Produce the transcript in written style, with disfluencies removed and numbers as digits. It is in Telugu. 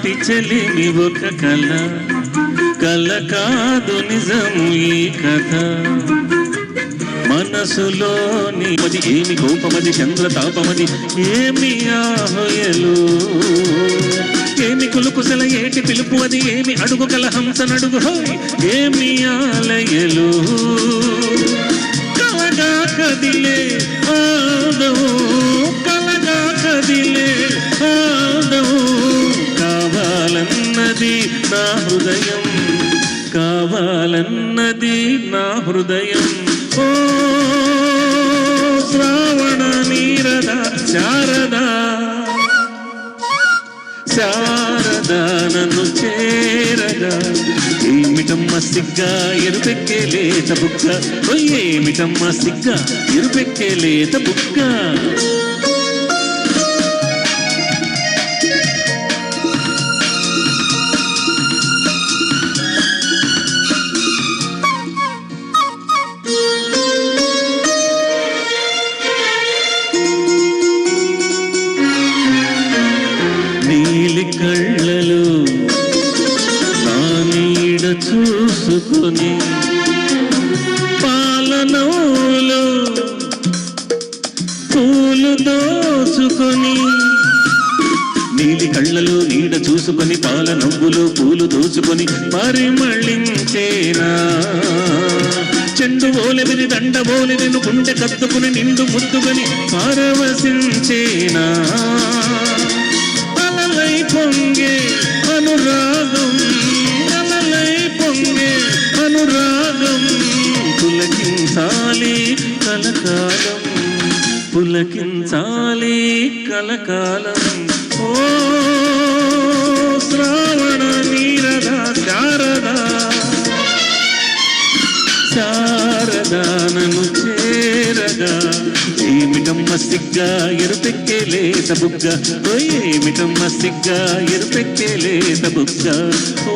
నాటి చెలిమి ఒక కళ, కళ కాదు నిజము ఈ కథ. మనసులోని మది ఏమి కోపమది, చంద్రతాపమది ఏమి ఆహయలు, ఏమి కులుకుసల ఏటి పిలుపు అది, ఏమి అడుగు కల హంస నడుగు హోయ్, ఏమి ఆలయలు. కలగా కదిలే ఆదవు, కలగా కదిలే ఆదవు, కావాలన్నది నా హృదయం, కావాలన్నది నా హృదయం. ఓ శ్రావణ నీరద శారదా, శారదా నన్ను చేరగా, ఏమిటమ్మ సిగ్గా ఎరుపెక్కే లేత బుక్క, ఏమిటమ్మ సిగ్గా ఎరుపెక్కే లేత బుక్క. నీలి కళ్ళలు నా నీడ చూసుకొని, పాలనలో పూలు దోచుకొని, నీలి కళ్ళలో నీడ చూసుకొని, పాల నవ్వులు పూలు దోచుకొని పరిమళించేనా. చెండు ఓలెవిరి దండ ఓలి నేను గుండె కత్తుకుని నిండు ముద్దుకొని పరవశించేనా. అలలై పొంగే అనురాగం, అలలై పొంగే అనురాగం, పులకించాలి కలకాలం, పులకించాలి కలకాలం. ఓ శ్రావణ నీరద శారదా, శారదా నన్ను చేరగా, ఏమిటమ్మ సిగ్గా ఎరుపెక్కే లేత బుగ్గ, ఏమిటమ్మ సిగ్గా ఎరుపెక్కే లేత బుగ్గ. ఓ